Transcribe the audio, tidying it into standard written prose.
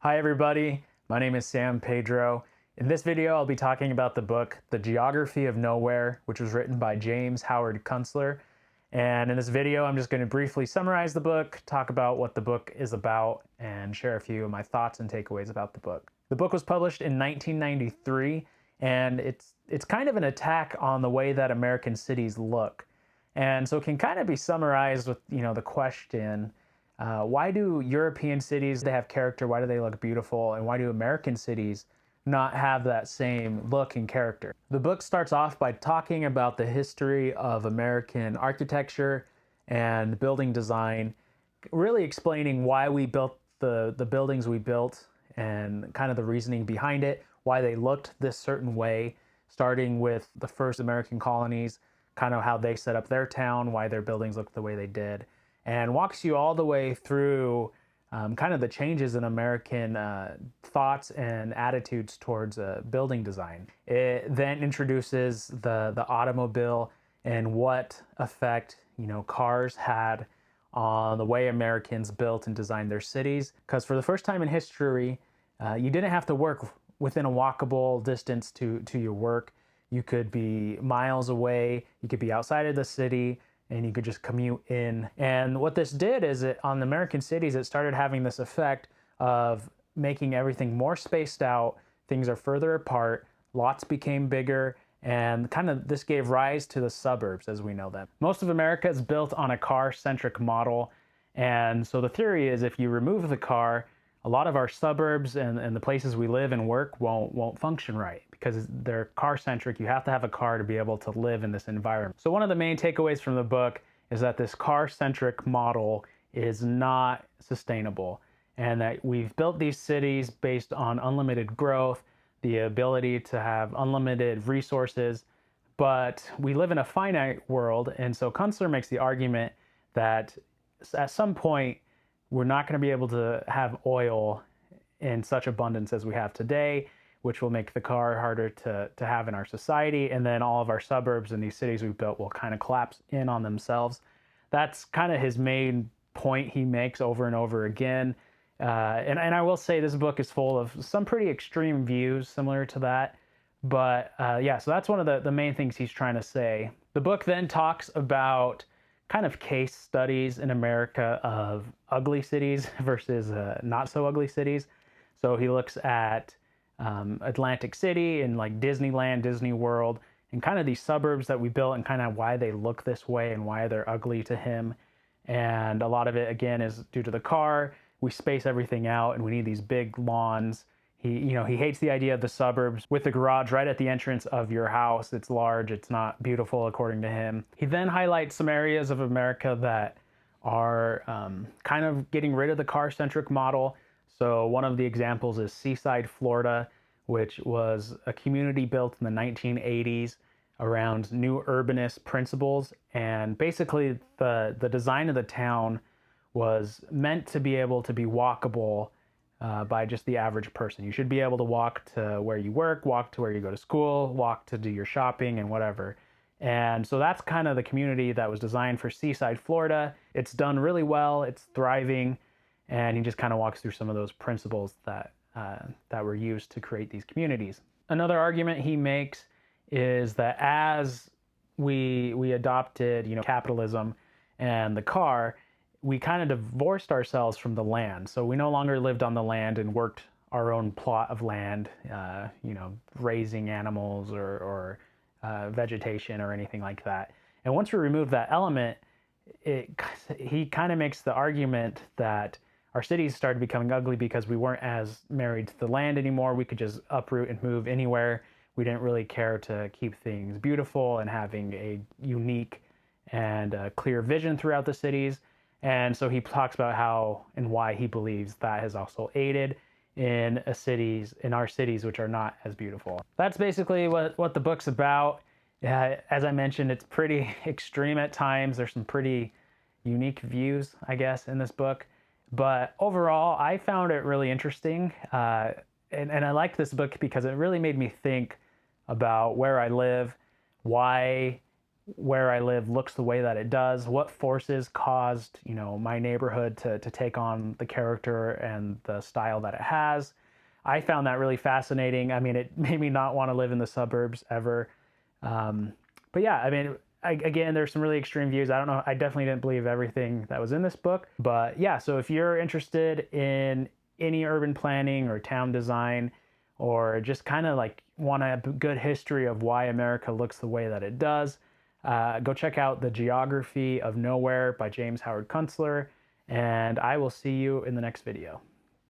Hi everybody, my name is Sam Pedro. In this video I'll be talking about the book The Geography of Nowhere, which was written by James Howard Kunstler. And in this video I'm just going to briefly summarize the book, talk about what the book is about, and share a few of my thoughts and takeaways about the book. The book was published in 1993, and it's kind of an attack on the way that American cities look. And so it can kind of be summarized with, the question, why do European cities, they have character, why do they look beautiful, and why do American cities not have that same look and character? The book starts off by talking about the history of American architecture and building design, really explaining why we built the buildings we built and kind of the reasoning behind it, why they looked this certain way, starting with the first American colonies, kind of how they set up their town, why their buildings looked the way they did, and walks you all the way through kind of the changes in American thoughts and attitudes towards building design. It then introduces the automobile and what effect cars had on the way Americans built and designed their cities. Because for the first time in history, you didn't have to work within a walkable distance to your work. You could be miles away, you could be outside of the city, and you could just commute in. And what this did is on the American cities, it started having this effect of making everything more spaced out. Things are further apart, lots became bigger, and kind of this gave rise to the suburbs as we know them. Most of America is built on a car-centric model. And so the theory is if you remove the car, a lot of our suburbs and the places we live and work won't function right because they're car-centric. You have to have a car to be able to live in this environment. So one of the main takeaways from the book is that this car-centric model is not sustainable, and that we've built these cities based on unlimited growth, the ability to have unlimited resources, but we live in a finite world. And so Kunstler makes the argument that at some point we're not going to be able to have oil in such abundance as we have today, which will make the car harder to have in our society. And then all of our suburbs and these cities we've built will kind of collapse in on themselves. That's kind of his main point he makes over and over again. And I will say this book is full of some pretty extreme views similar to that. But yeah, so that's one of the main things he's trying to say. The book then talks about kind of case studies in America of ugly cities versus not so ugly cities. So he looks at Atlantic City and like Disneyland, Disney World, and kind of these suburbs that we built and kind of why they look this way and why they're ugly to him. And a lot of it, again, is due to the car. We space everything out and we need these big lawns. He hates the idea of the suburbs with the garage right at the entrance of your house. It's large, it's not beautiful according to him. He then highlights some areas of America that are kind of getting rid of the car-centric model. So one of the examples is Seaside, Florida, which was a community built in the 1980s around new urbanist principles. And basically the design of the town was meant to be able to be walkable by just the average person. You should be able to walk to where you work, walk to where you go to school, walk to do your shopping and whatever. And so that's kind of the community that was designed for Seaside, Florida. It's done really well, it's thriving, and he just kind of walks through some of those principles that were used to create these communities. Another argument he makes is that as we adopted, capitalism and the car, we kind of divorced ourselves from the land. So we no longer lived on the land and worked our own plot of land, raising animals or vegetation or anything like that. And once we remove that element, he kind of makes the argument that our cities started becoming ugly because we weren't as married to the land anymore. We could just uproot and move anywhere. We didn't really care to keep things beautiful and having a unique and clear vision throughout the cities. And so he talks about how and why he believes that has also aided in our cities, which are not as beautiful. That's basically what the book's about. As I mentioned, it's pretty extreme at times. There's some pretty unique views, I guess, in this book. But overall, I found it really interesting. And I like this book because it really made me think about where I live, why where I live looks the way that it does, what forces caused, you know, my neighborhood to take on the character and the style that it has. I found that really fascinating. I mean, it made me not want to live in the suburbs ever. But yeah, I mean, again, there's some really extreme views. I don't know. I definitely didn't believe everything that was in this book. But yeah, so if you're interested in any urban planning or town design, or just kind of like want a good history of why America looks the way that it does, go check out The Geography of Nowhere by James Howard Kunstler, and I will see you in the next video.